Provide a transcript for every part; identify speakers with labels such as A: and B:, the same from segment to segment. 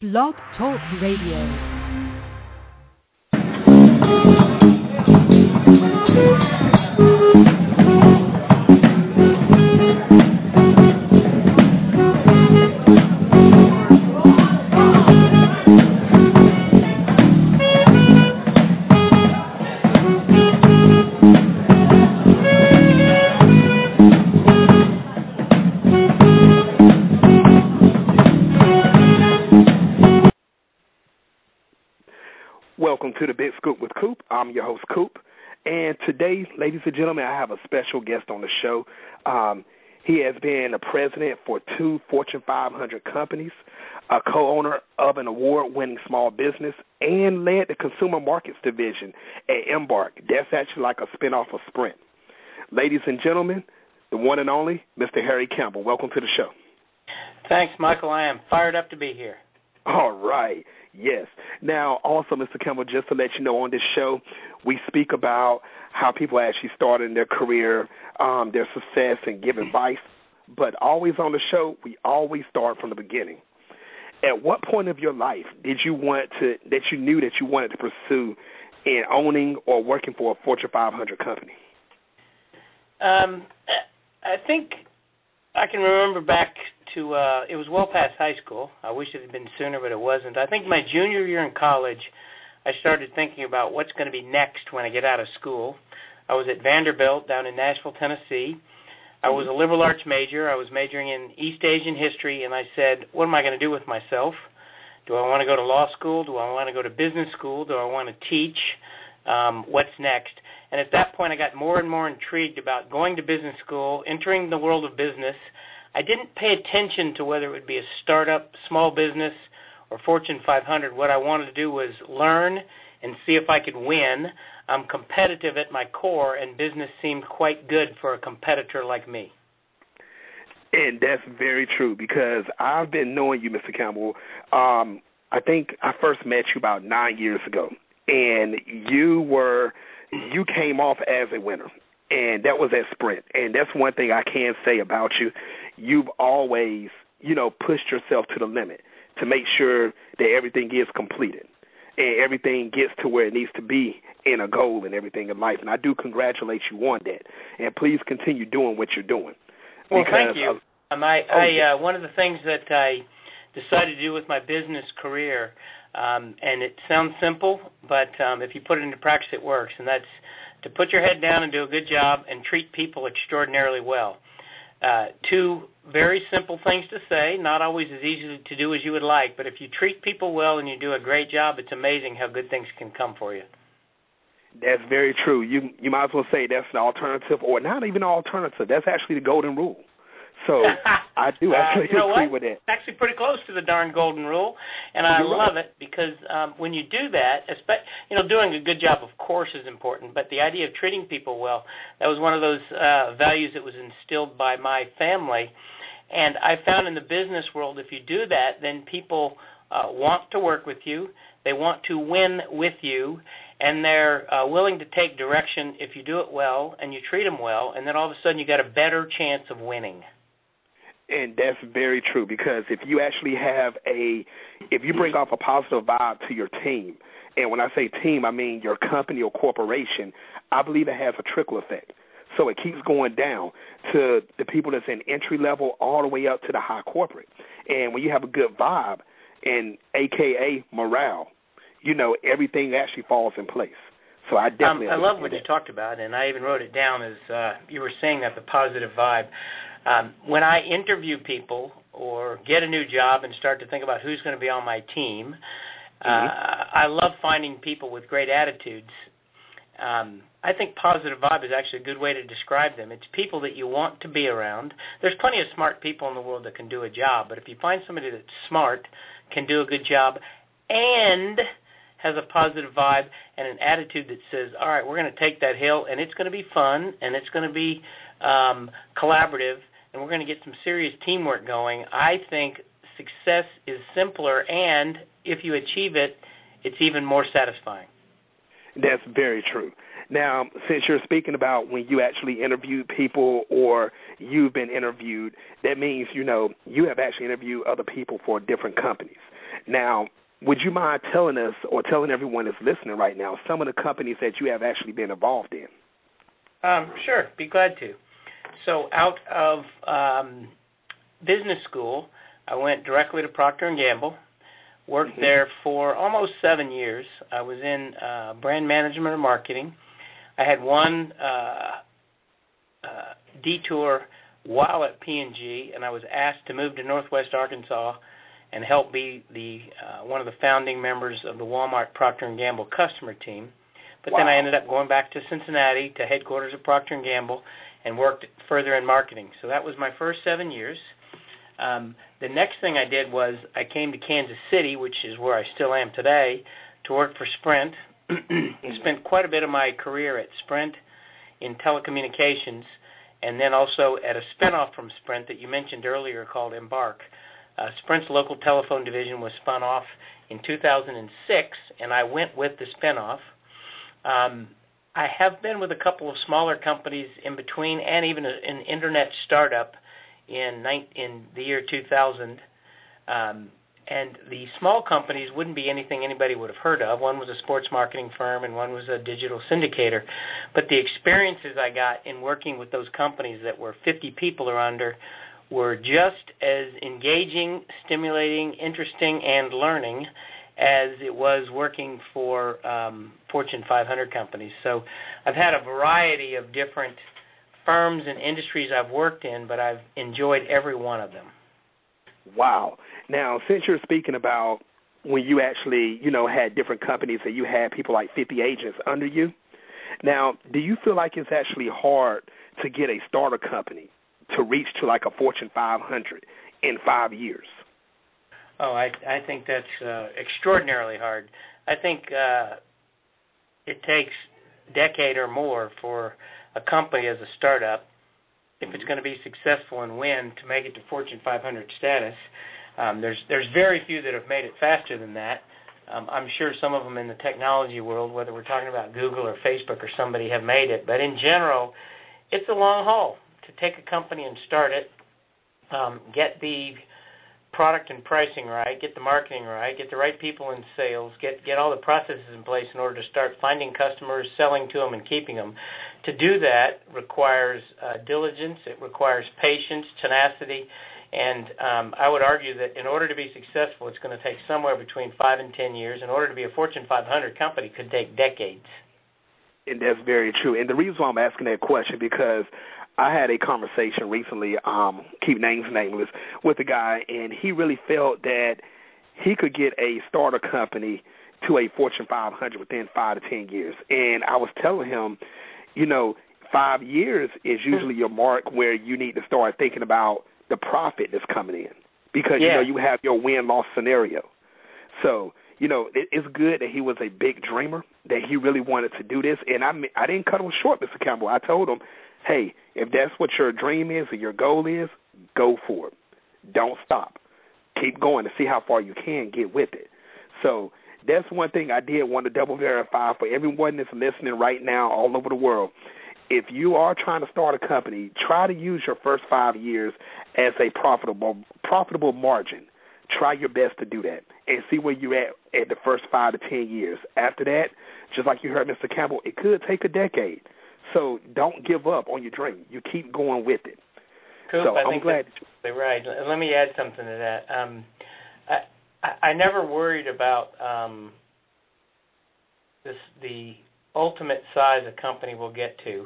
A: Blog Talk Radio.
B: Welcome to the Big Scoop with Coop. I'm your host, Coop. And today, ladies and gentlemen, I have a special guest on the show. He has been a president for 2 Fortune 500 companies, a co-owner of an award-winning small business, and led the consumer markets division at Embarq. That's actually like a spinoff of Sprint. Ladies and gentlemen, the one and only Mr. Harry Campbell. Welcome to the show.
C: Thanks, Michael. I am fired up to be here.
B: All right. Yes. Now, also, Mr. Campbell, just to let you know, on this show, we speak about how people actually start in their career, their success, and give advice. But always on the show, we always start from the beginning. At what point of your life did you that you knew that you wanted to pursue in owning or working for a Fortune 500 company?
C: I think I can remember back to it was well past high school. I wish it had been sooner, but it wasn't. I think my junior year in college, I started thinking about what's going to be next when I get out of school. I was at Vanderbilt down in Nashville, Tennessee. I was a liberal arts major. I was majoring in East Asian history, and I said, what am I going to do with myself? Do I want to go to law school? Do I want to go to business school? Do I want to teach? What's next? And at that point, I got more and more intrigued about going to business school, entering the world of business. I didn't pay attention to whether it would be a startup, small business, or Fortune 500. What I wanted to do was learn and see if I could win. I'm competitive at my core, and business seemed quite good for a competitor like me.
B: And that's very true, because I've been knowing you, Mr. Campbell. I think I first met you about 9 years ago, and you came off as a winner. And that was at Sprint. And that's one thing I can say about you. You've always, pushed yourself to the limit to make sure that everything is completed and everything gets to where it needs to be in a goal and everything in life. And I do congratulate you on that. And please continue doing what you're doing.
C: Well, thank you. One of the things that I decided to do with my business career, and it sounds simple, but if you put it into practice, it works, and that's to put your head down and do a good job and treat people extraordinarily well. 2 very simple things to say, not always as easy to do as you would like, but if you treat people well and you do a great job, it's amazing how good things can come for you.
B: That's very true. You might as well say that's an alternative, or not even an alternative. That's actually the golden rule. So I do actually agree with that.
C: It's actually pretty close to the darn golden rule, and I love it because when you do that, doing a good job, of course, is important, but the idea of treating people well, that was one of those values that was instilled by my family. And I found in the business world, if you do that, then people want to work with you, they want to win with you, and they're willing to take direction if you do it well and you treat them well, and then all of a sudden you got a better chance of winning.
B: And that's very true, because if you actually if you bring off a positive vibe to your team, and when I say team, I mean your company or corporation, I believe it has a trickle effect. So it keeps going down to the people that's in entry level all the way up to the high corporate. And when you have a good vibe, and AKA morale, everything actually falls in place. So I definitely
C: I love what you talked about, and I even wrote it down as you were saying that, the positive vibe. When I interview people or get a new job and start to think about who's going to be on my team, I love finding people with great attitudes. I think positive vibe is actually a good way to describe them. It's people that you want to be around. There's plenty of smart people in the world that can do a job, but if you find somebody that's smart, can do a good job, and has a positive vibe and an attitude that says, all right, we're going to take that hill, and it's going to be fun, and it's going to be collaborative, and we're going to get some serious teamwork going, I think success is simpler, and if you achieve it, it's even more satisfying.
B: That's very true. Now, since you're speaking about when you actually interview people or you've been interviewed, that means, you have actually interviewed other people for different companies. Now, would you mind telling us or telling everyone that's listening right now some of the companies that you have actually been involved in?
C: Sure, be glad to. So out of business school, I went directly to Procter & Gamble, worked there for almost 7 years. I was in brand management and marketing. I had one detour while at P&G, and I was asked to move to Northwest Arkansas and help be the one of the founding members of the Walmart Procter & Gamble customer team. But then I ended up going back to Cincinnati, to headquarters of Procter & Gamble, and worked further in marketing. So that was my first 7 years. The next thing I did was I came to Kansas City, which is where I still am today, to work for Sprint. Spent quite a bit of my career at Sprint in telecommunications, and then also at a spinoff from Sprint that you mentioned earlier called Embarq. Sprint's local telephone division was spun off in 2006, and I went with the spinoff. I have been with a couple of smaller companies in between, and even an internet startup in the year 2000. And the small companies wouldn't be anything anybody would have heard of. One was a sports marketing firm, and one was a digital syndicator. But the experiences I got in working with those companies that were 50 people or under were just as engaging, stimulating, interesting, and learning as it was working for Fortune 500 companies. So I've had a variety of different firms and industries I've worked in, but I've enjoyed every one of them.
B: Wow. Now, since you're speaking about when you actually, had different companies and you had people like 50 agents under you, now, do you feel like it's actually hard to get a starter company to reach to like a Fortune 500 in 5 years?
C: Oh, I think that's extraordinarily hard. I think it takes a decade or more for a company as a startup, if it's going to be successful and win, to make it to Fortune 500 status. There's very few that have made it faster than that. I'm sure some of them in the technology world, whether we're talking about Google or Facebook or somebody, have made it. But in general, it's a long haul to take a company and start it, get the product and pricing right, get the marketing right, get the right people in sales, get all the processes in place in order to start finding customers, selling to them, and keeping them. To do that requires diligence, it requires patience, tenacity, and I would argue that in order to be successful, it's going to take somewhere between 5 and 10 years. In order to be a Fortune 500 company, it could take decades.
B: And that's very true. And the reason why I'm asking that question, because I had a conversation recently, keep names nameless, with a guy, and he really felt that he could get a starter company to a Fortune 500 within 5 to 10 years. And I was telling him, 5 years is usually your mark where you need to start thinking about the profit that's coming in, because, you have your win-loss scenario. So, it's good that he was a big dreamer, that he really wanted to do this. And I didn't cut him short, Mr. Campbell. I told him, hey, if that's what your dream is or your goal is, go for it. Don't stop. Keep going to see how far you can get with it. So that's one thing I did want to double verify for everyone that's listening right now all over the world. If you are trying to start a company, try to use your first 5 years as a profitable margin. Try your best to do that and see where you're at the first 5 to 10 years. After that, just like you heard Mr. Campbell, it could take a decade. So don't give up on your dream. You keep going with it.
C: Coop,
B: so
C: I'm glad that's right. Let me add something to that. I never worried about the ultimate size a company will get to.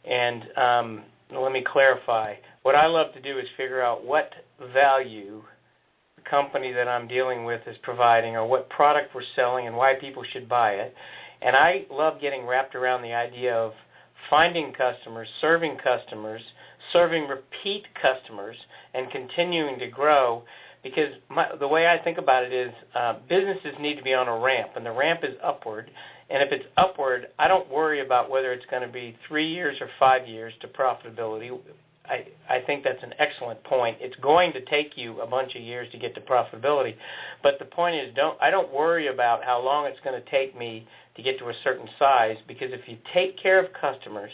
C: And let me clarify. What I love to do is figure out what value the company that I'm dealing with is providing, or what product we're selling and why people should buy it. And I love getting wrapped around the idea of finding customers, serving repeat customers, and continuing to grow. Because the way I think about it is businesses need to be on a ramp, and the ramp is upward. And if it's upward, I don't worry about whether it's going to be 3 years or 5 years to profitability. I think that's an excellent point. It's going to take you a bunch of years to get to profitability. But the point is, I don't worry about how long it's going to take me to get to a certain size, because if you take care of customers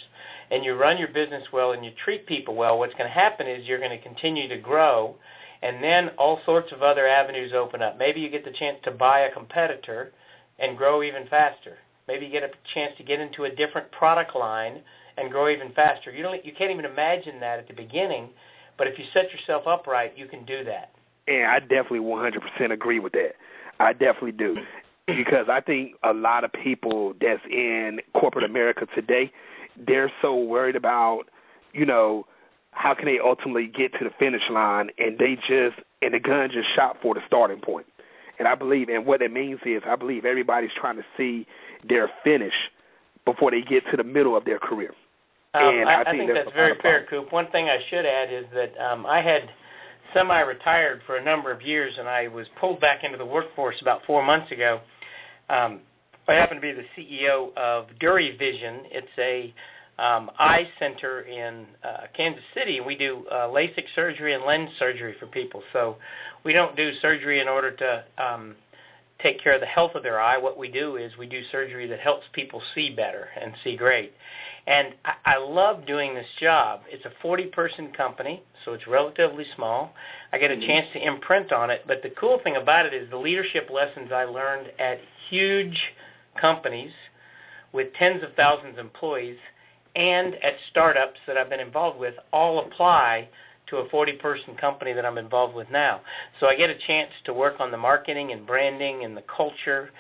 C: and you run your business well and you treat people well, what's going to happen is you're going to continue to grow, And then all sorts of other avenues open up. Maybe you get the chance to buy a competitor and grow even faster. Maybe you get a chance to get into a different product line and grow even faster. You can't even imagine that at the beginning, but if you set yourself up right, you can do that.
B: And I definitely 100% agree with that. I definitely do. Because I think a lot of people that's in corporate America today, they're so worried about, how can they ultimately get to the finish line, and the gun just shot for the starting point. And I believe, and what it means is, I believe everybody's trying to see their finish before they get to the middle of their career.
C: I think that's very fair, Coop. One thing I should add is that I had semi-retired for a number of years, and I was pulled back into the workforce about 4 months ago. I happen to be the CEO of Dury Vision. It's a eye center in Kansas City, and we do LASIK surgery and lens surgery for people. So we don't do surgery in order to take care of the health of their eye. What we do is we do surgery that helps people see better and see great. And I love doing this job. It's a 40-person company, so it's relatively small. I get a chance to imprint on it, but the cool thing about it is the leadership lessons I learned at huge companies with tens of thousands of employees and at startups that I've been involved with all apply to a 40-person company that I'm involved with now. So I get a chance to work on the marketing and branding and the culture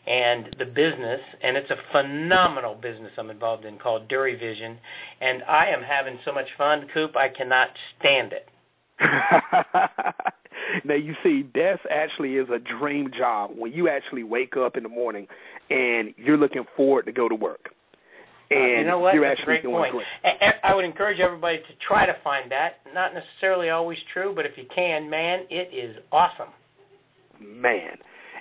C: and the business, and it's a phenomenal business I'm involved in called Dury Vision, and I am having so much fun, Coop, I cannot stand it.
B: Now, you see, that actually is a dream job when you actually wake up in the morning and you're looking forward to go to work. And
C: you know what?
B: You're
C: That's
B: actually
C: a great
B: doing
C: point.
B: great.
C: I would encourage everybody to try to find that. Not necessarily always true, but if you can, man, it is awesome.
B: Man.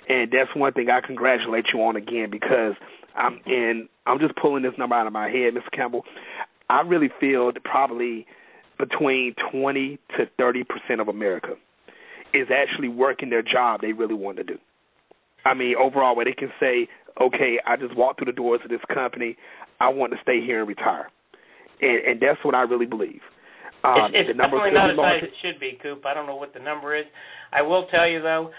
B: And that's one thing I congratulate you on again, because I'm just pulling this number out of my head, Mr. Campbell. I really feel that probably between 20 to 30% of America is actually working their job they really want to do. I mean, overall, where they can say, okay, I just walked through the doors of this company, I want to stay here and retire. And that's what I really believe.
C: It's definitely not as high as it should be, Coop. I don't know what the number is. I will tell you, though,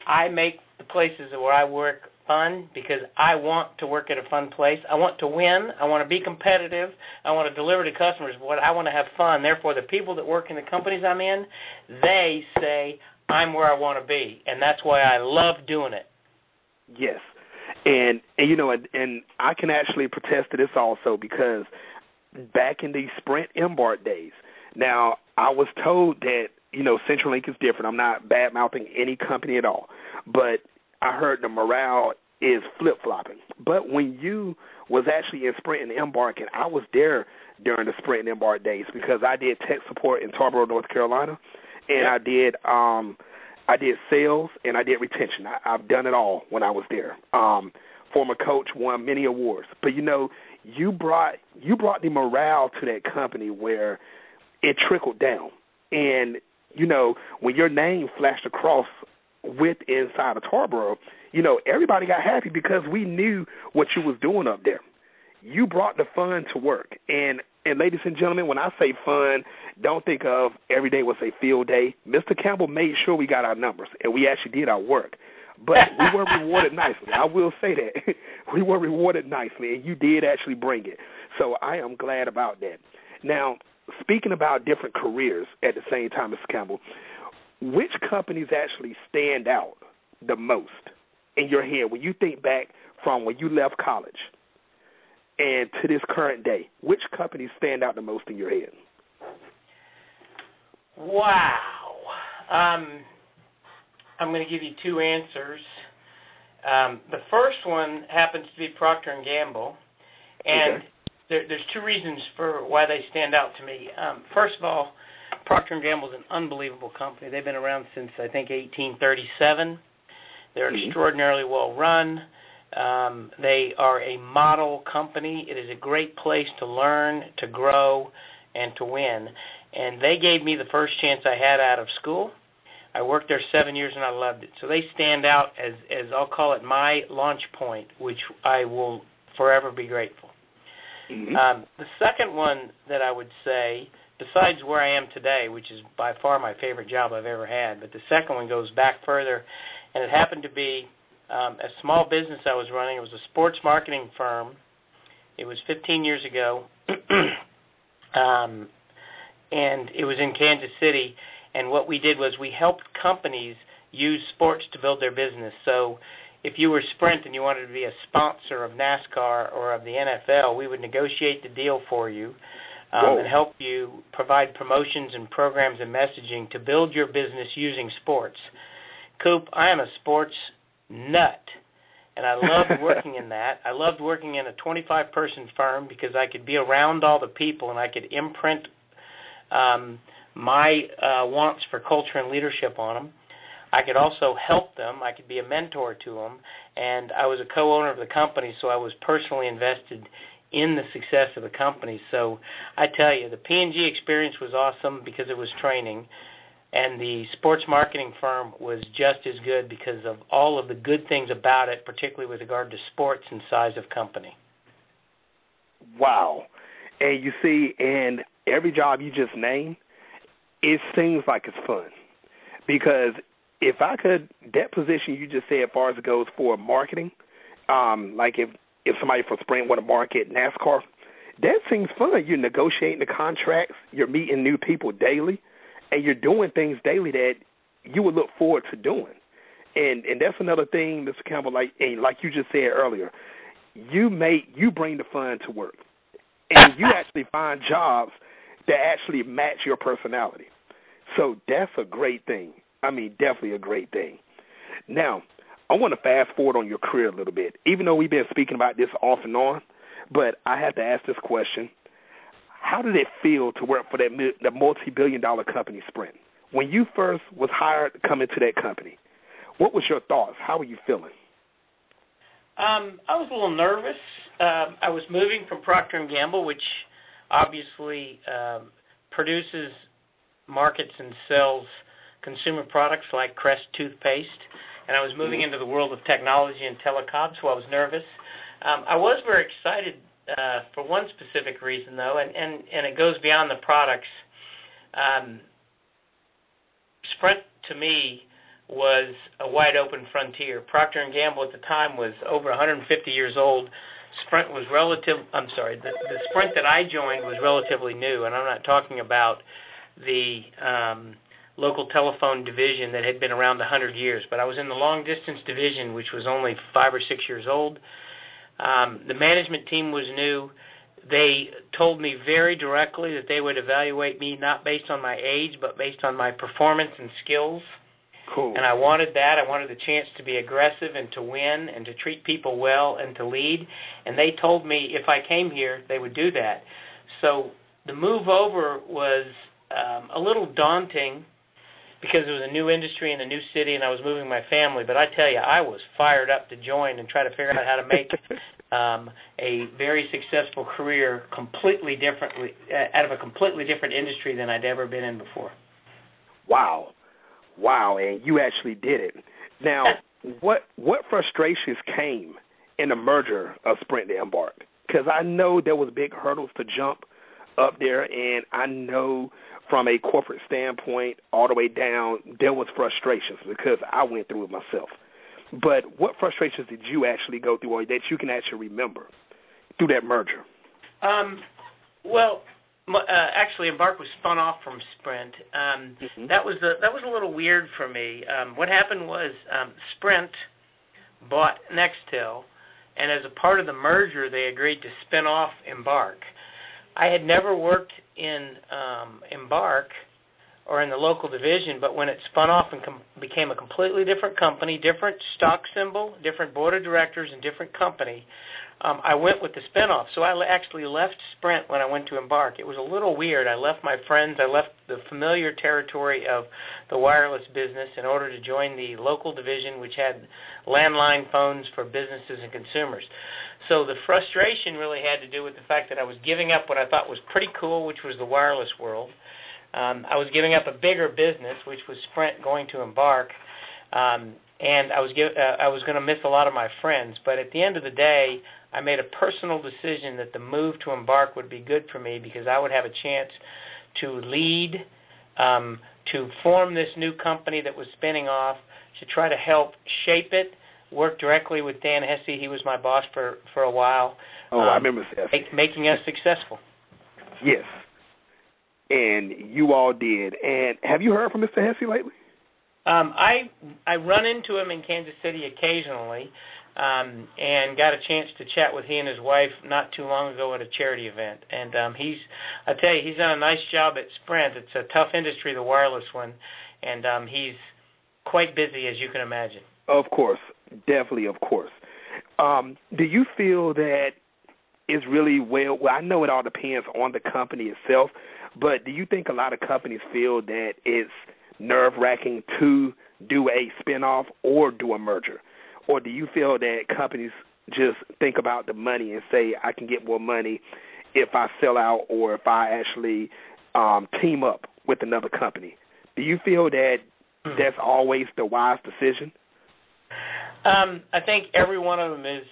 C: I make the places where I work fun because I want to work at a fun place. I want to win. I want to be competitive. I want to deliver to customers, but I want to have fun. Therefore, the people that work in the companies I'm in, they say I'm where I want to be, and that's why I love doing it.
B: Yes. And I can actually protest to this also, because back in the Sprint Embarq days, now I was told that, CenturyLink is different. I'm not bad-mouthing any company at all. But I heard the morale is flip-flopping. But when you was actually in Sprint and Embarq, and I was there during the Sprint and Embarq days, because I did tech support in Tarboro, North Carolina, and I did sales, and I did retention. I've done it all when I was there. Former coach, won many awards. But, you brought the morale to that company where it trickled down. And, when your name flashed across with inside of Tarboro, everybody got happy because we knew what you was doing up there. You brought the fun to work. And ladies and gentlemen, when I say fun, don't think of every day was a field day. Mr. Campbell made sure we got our numbers, and we actually did our work. But we were rewarded nicely. I will say that. We were rewarded nicely, and you did actually bring it. So I am glad about that. Now, speaking about different careers at the same time, Mr. Campbell, which companies actually stand out the most in your head when you think back from when you left college and to this current day? Which companies stand out the most in your head?
C: Wow. I'm going to give you two answers. The first one happens to be Procter & Gamble, and there's two reasons for why they stand out to me. First of all, Procter & Gamble is an unbelievable company. They've been around since, I think, 1837. They're extraordinarily well run. They are a model company. It is a great place to learn, to grow, and to win. And they gave me the first chance I had out of school. I worked there 7 years, and I loved it. So they stand out as I'll call it my launch point, which I will forever be grateful. The second one that I would say besides where I am today, which is by far my favorite job I've ever had, but the second one goes back further, and it happened to be a small business I was running. It was a sports marketing firm. It was 15 years ago, and it was in Kansas City, and what we did was we helped companies use sports to build their business. So if you were Sprint and you wanted to be a sponsor of NASCAR or of the NFL, we would negotiate the deal for you and help you provide promotions and programs and messaging to build your business using sports. Coop, I am a sports nut, and I loved working in that. I loved working in a 25-person firm because I could be around all the people and I could imprint my wants for culture and leadership on them. I could also help them. I could be a mentor to them, and I was a co-owner of the company, so I was personally invested in the success of the company. So I tell you, the P&G experience was awesome because it was training, and the sports marketing firm was just as good because of all of the good things about it, particularly with regard to sports and size of company.
B: Wow. And you see, in every job you just named, it seems like it's fun. Because if I could, that position you just said as far as it goes for marketing, like if somebody from Sprint want to market NASCAR, that seems fun. You're negotiating the contracts, you're meeting new people daily, and you're doing things daily that you would look forward to doing. And that's another thing, Mr. Campbell, like you just said earlier, you bring the fun to work. And you actually find jobs that actually match your personality. So that's a great thing. I mean, definitely a great thing. Now, I want to fast forward on your career a little bit, even though we've been speaking about this off and on, but I have to ask this question. How did it feel to work for the multi-billion-dollar company Sprint? When you first was hired to come into that company, what was your thoughts? How were you feeling?
C: I was a little nervous. I was moving from Procter & Gamble, which obviously produces, markets, and sells consumer products like Crest toothpaste, and I was moving into the world of technology and telecom, so I was nervous. I was very excited for one specific reason, though, and it goes beyond the products. Sprint, to me, was a wide-open frontier. Procter & Gamble at the time was over 150 years old. Sprint was the Sprint that I joined was relatively new, and I'm not talking about the local telephone division that had been around 100 years, but I was in the long-distance division, which was only 5 or 6 years old. The management team was new. They told me very directly that they would evaluate me not based on my age, but based on my performance and skills.
B: Cool.
C: And I wanted that. I wanted the chance to be aggressive and to win and to treat people well and to lead. And they told me if I came here, they would do that. So the move over was a little daunting because it was a new industry in a new city and I was moving my family. But I tell you, I was fired up to join and try to figure out how to make a very successful career completely differently out of a completely different industry than I'd ever been in before.
B: Wow, and you actually did it. Now, what frustrations came in the merger of Sprint and Embarq? Because I know there was big hurdles to jump up there, and I know from a corporate standpoint all the way down, there was frustrations because I went through it myself. But what frustrations did you actually go through or that you can actually remember through that merger?
C: Actually, Embarq was spun off from Sprint. That was a little weird for me. What happened was Sprint bought Nextel, and as a part of the merger, they agreed to spin off Embarq. I had never worked in Embarq or in the local division, but when it spun off and became a completely different company, different stock symbol, different board of directors, and different company, I went with the spinoff. So I actually left Sprint when I went to Embarq. It was a little weird. I left my friends. I left the familiar territory of the wireless business in order to join the local division, which had landline phones for businesses and consumers. So the frustration really had to do with the fact that I was giving up what I thought was pretty cool, which was the wireless world. I was giving up a bigger business, which was Sprint, going to Embarq, and I was going to miss a lot of my friends. But at the end of the day, I made a personal decision that the move to Embarq would be good for me because I would have a chance to lead, to form this new company that was spinning off, to try to help shape it, work directly with Dan Hesse. He was my boss for a while.
B: Oh, I remember Hesse.
C: Making us successful.
B: Yes. And you all did. And have you heard from Mr. Hesse lately?
C: I run into him in Kansas City occasionally, and got a chance to chat with he and his wife not too long ago at a charity event. And I tell you, he's done a nice job at Sprint. It's a tough industry, the wireless one, and he's quite busy, as you can imagine.
B: Of course, definitely, of course. Do you feel that it's really well, I know it all depends on the company itself, but do you think a lot of companies feel that it's nerve-wracking to do a spinoff or do a merger? Or do you feel that companies just think about the money and say, I can get more money if I sell out or if I actually team up with another company? Do you feel that that's always the wise decision?
C: I think every one of them is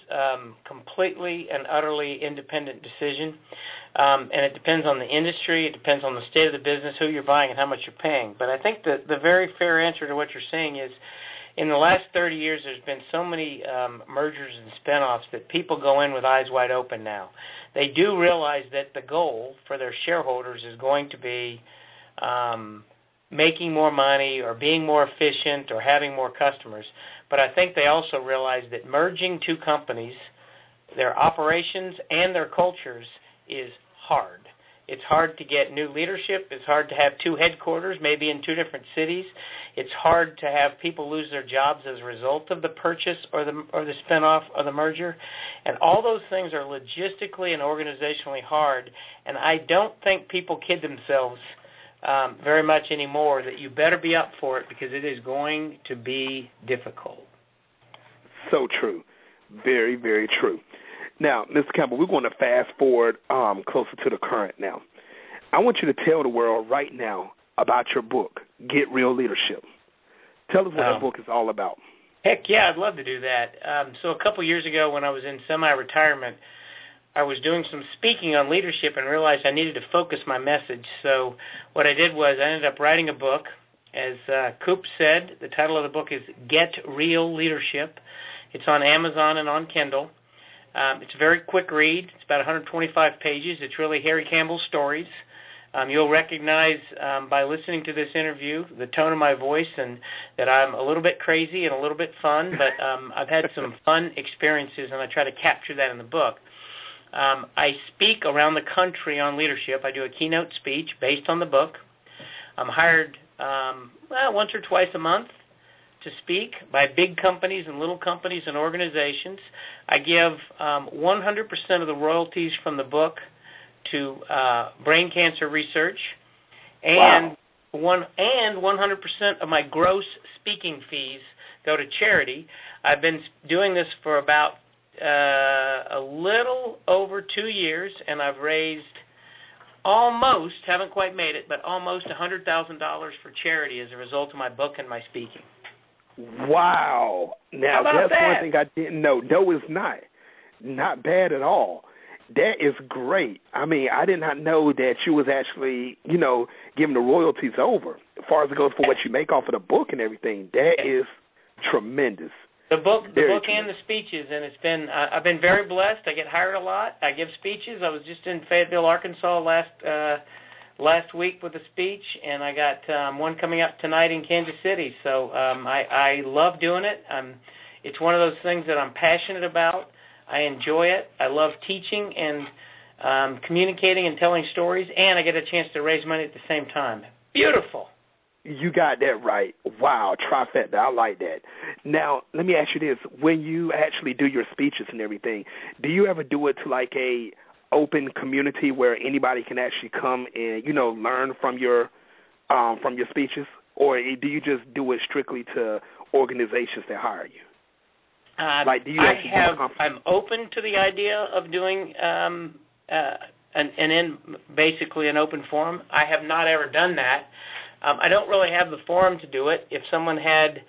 C: completely and utterly independent decision, and it depends on the industry, it depends on the state of the business, who you're buying, and how much you're paying. But I think the very fair answer to what you're saying is, in the last 30 years, there's been so many mergers and spinoffs that people go in with eyes wide open now. They do realize that the goal for their shareholders is going to be making more money or being more efficient or having more customers. But I think they also realize that merging two companies, their operations and their cultures, is hard. It's hard to get new leadership. It's hard to have two headquarters, maybe in two different cities. It's hard to have people lose their jobs as a result of the purchase or the spinoff or the merger. And all those things are logistically and organizationally hard. And I don't think people kid themselves very much anymore that you better be up for it, because it is going to be difficult.
B: So true. Very, very true. Now, Mr. Campbell, we're going to fast forward closer to the current now. I want you to tell the world right now about your book, Get Real Leadership. Tell us what the book is all about.
C: Heck yeah, I'd love to do that. So a couple years ago when I was in semi-retirement, I was doing some speaking on leadership and realized I needed to focus my message. So what I did was I ended up writing a book. As Coop said, the title of the book is Get Real Leadership. It's on Amazon and on Kindle. It's a very quick read. It's about 125 pages. It's really Harry Campbell stories. You'll recognize by listening to this interview the tone of my voice and that I'm a little bit crazy and a little bit fun, but I've had some fun experiences, and I try to capture that in the book. I speak around the country on leadership. I do a keynote speech based on the book. I'm hired once or twice a month to speak by big companies and little companies and organizations. I give 100% of the royalties from the book to brain cancer research, and 100% of my gross speaking fees go to charity. I've been doing this for about a little over 2 years, and I've raised almost, haven't quite made it, but almost $100,000 for charity as a result of my book and my speaking.
B: Wow. Now, that's one thing I didn't know. No, it's not. Not bad at all. That is great. I mean, I did not know that you was actually, giving the royalties over as far as it goes for what you make off of the book and everything. That is tremendous.
C: The book and the speeches, and it's been. I've been very blessed. I get hired a lot. I give speeches. I was just in Fayetteville, Arkansas last week with a speech, and I got one coming up tonight in Kansas City. So I love doing it. It's one of those things that I'm passionate about. I enjoy it. I love teaching and communicating and telling stories, and I get a chance to raise money at the same time. Beautiful.
B: You got that right. Wow, trifecta. I like that. Now, let me ask you this. When you actually do your speeches and everything, do you ever do it to like a open community where anybody can actually come and, learn from your speeches? Or do you just do it strictly to organizations that hire you?
C: I'm open to the idea of doing basically an open forum. I have not ever done that. I don't really have the forum to do it. If someone had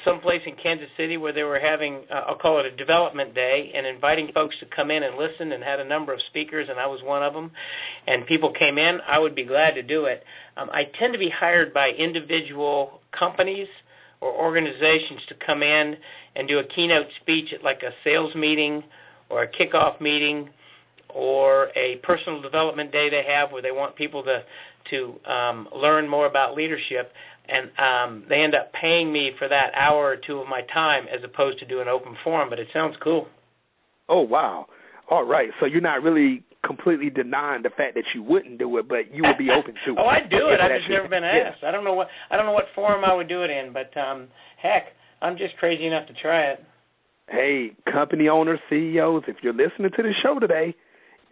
C: someplace in Kansas City where they were having, I'll call it a development day, and inviting folks to come in and listen, and had a number of speakers, and I was one of them, and people came in, I would be glad to do it. I tend to be hired by individual companies or organizations to come in and do a keynote speech at like a sales meeting or a kickoff meeting or a personal development day they have where they want people to learn more about leadership, and they end up paying me for that hour or two of my time as opposed to do an open forum, but it sounds cool.
B: Oh, wow. All right. So you're not really completely denying the fact that you wouldn't do it, but you would be open to it.
C: Oh, I'd do it. I've just never been asked. Yeah. I don't know what forum I would do it in, but heck, I'm just crazy enough to try it.
B: Hey, company owners, CEOs, if you're listening to the show today,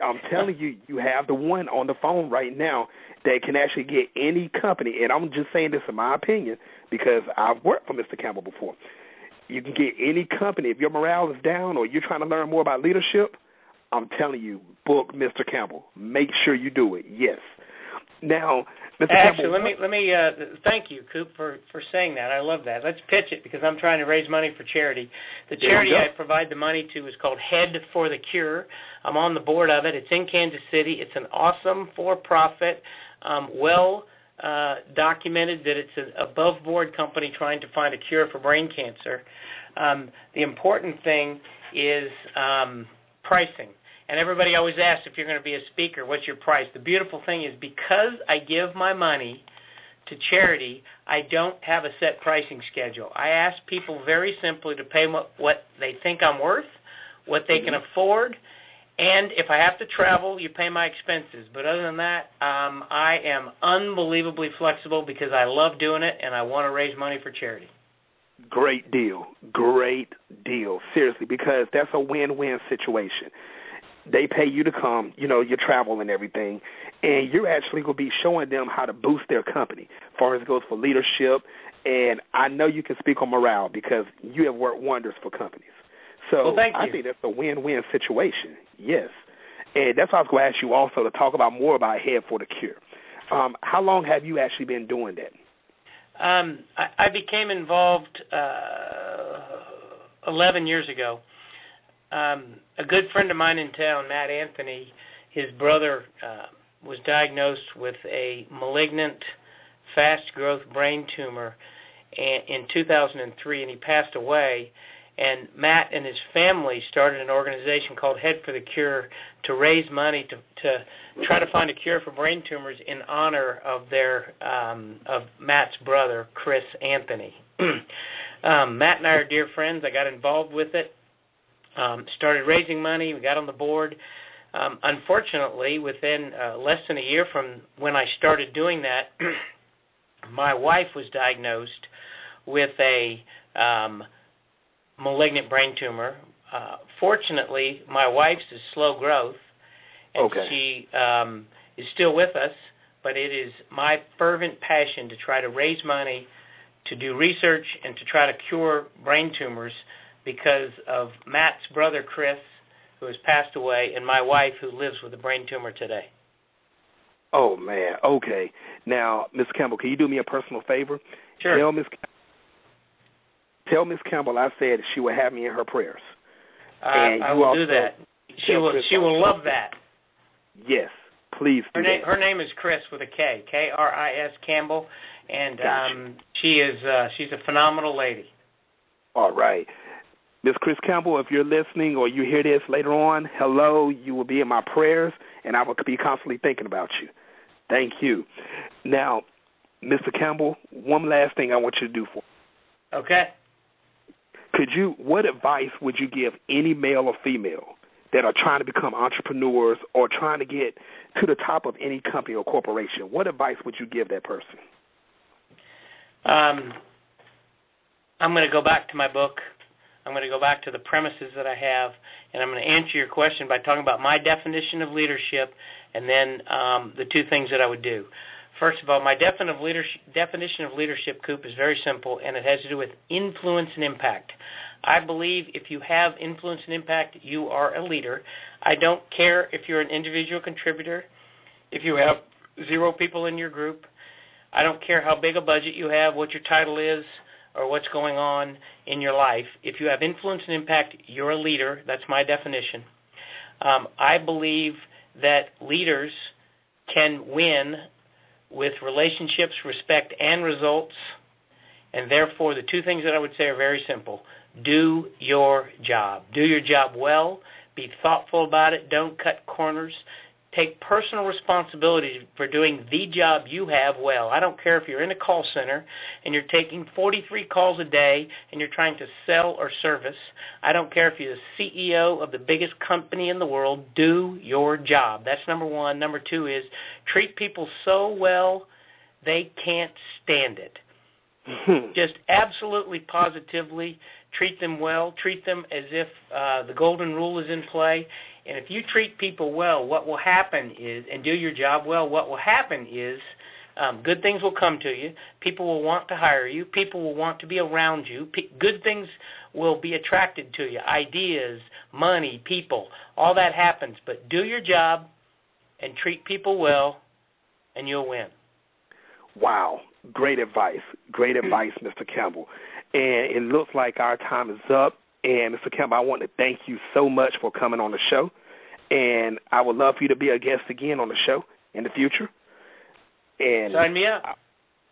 B: I'm telling you, you have the one on the phone right now that can actually get any company, and I'm just saying this in my opinion because I've worked for Mr. Campbell before. You can get any company. If your morale is down or you're trying to learn more about leadership, I'm telling you, book Mr. Campbell. Make sure you do it, yes. Now, Mr.
C: Actually,
B: Campbell,
C: let me thank you, Coop, for saying that. I love that. Let's pitch it because I'm trying to raise money for charity. The charity I provide the money to is called Head for the Cure. I'm on the board of it. It's in Kansas City. It's an awesome for-profit, documented that it's an above-board company trying to find a cure for brain cancer. The important thing is pricing. And everybody always asks if you're going to be a speaker, what's your price? The beautiful thing is because I give my money to charity, I don't have a set pricing schedule. I ask people very simply to pay what they think I'm worth, what they can afford, and if I have to travel, you pay my expenses. But other than that, I am unbelievably flexible because I love doing it and I want to raise money for charity.
B: Great deal. Great deal. Seriously, because that's a win-win situation. They pay you to come, your travel and everything, and you're actually going to be showing them how to boost their company as far as it goes for leadership. And I know you can speak on morale because you have worked wonders for companies. So I think that's a win-win situation, yes. And that's why I was going to ask you also to talk about more about Head for the Cure. How long have you actually been doing that?
C: I became involved 11 years ago. A good friend of mine in town, Matt Anthony, his brother was diagnosed with a malignant, fast-growth brain tumor in 2003, and he passed away. And Matt and his family started an organization called Head for the Cure to raise money to try to find a cure for brain tumors in honor of of Matt's brother, Chris Anthony. Matt and I are dear friends. I got involved with it. Started raising money. We got on the board. Unfortunately, within less than a year from when I started doing that, my wife was diagnosed with a malignant brain tumor. Fortunately, my wife's is slow growth, and she is still with us, but it is my fervent passion to try to raise money, to do research, and to try to cure brain tumors because of Matt's brother, Chris, who has passed away, and my wife, who lives with a brain tumor today.
B: Oh, man. Okay. Now, Ms. Campbell, can you do me a personal favor?
C: Sure.
B: Tell Ms. Campbell I said she will have me in her prayers.
C: I will do that. She will love that.
B: Yes. Please do that.
C: Her name is Chris with a K, K-R-I-S Campbell, and she's a phenomenal lady.
B: All right. Ms. Chris Campbell, if you're listening or you hear this later on, hello, you will be in my prayers, and I will be constantly thinking about you. Thank you. Now, Mr. Campbell, one last thing I want you to do for me.
C: Okay.
B: What advice would you give any male or female that are trying to become entrepreneurs or trying to get to the top of any company or corporation? What advice would you give that person?
C: I'm going to go back to my book. I'm going to go back to the premises that I have, and I'm going to answer your question by talking about my definition of leadership and then the two things that I would do. First of all, my definition of leadership, Coop, is very simple, and it has to do with influence and impact. I believe if you have influence and impact, you are a leader. I don't care if you're an individual contributor, if you have 0 people in your group. I don't care how big a budget you have, what your title is, or what's going on in your life. If you have influence and impact, you're a leader. That's my definition. I believe that leaders can win with relationships, respect, and results, and therefore the two things that I would say are very simple. Do your job. Do your job well. Be thoughtful about it. Don't cut corners. Take personal responsibility for doing the job you have well. I don't care if you're in a call center and you're taking 43 calls a day and you're trying to sell or service. I don't care if you're the CEO of the biggest company in the world. Do your job. That's number one. Number two is treat people so well they can't stand it. Just absolutely positively treat them well. Treat them as if the golden rule is in play. And if you treat people well, what will happen is, and do your job well, what will happen is good things will come to you. People will want to hire you. People will want to be around you. Good things will be attracted to you. Ideas, money, people, all that happens. But do your job and treat people well, and you'll win.
B: Wow. Great advice. Great advice, Mr. Campbell. And it looks like our time is up. And, Mr. Campbell, I want to thank you so much for coming on the show. And I would love for you to be a guest again on the show in the future. And
C: sign me up.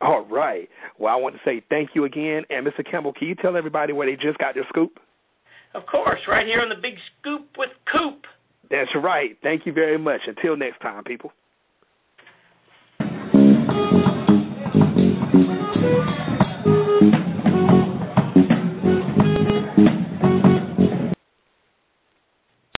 B: All right. Well, I want to say thank you again. And, Mr. Campbell, can you tell everybody where they just got their scoop?
C: Of course, right here on the Big Scoop with Coop.
B: That's right. Thank you very much. Until next time, people.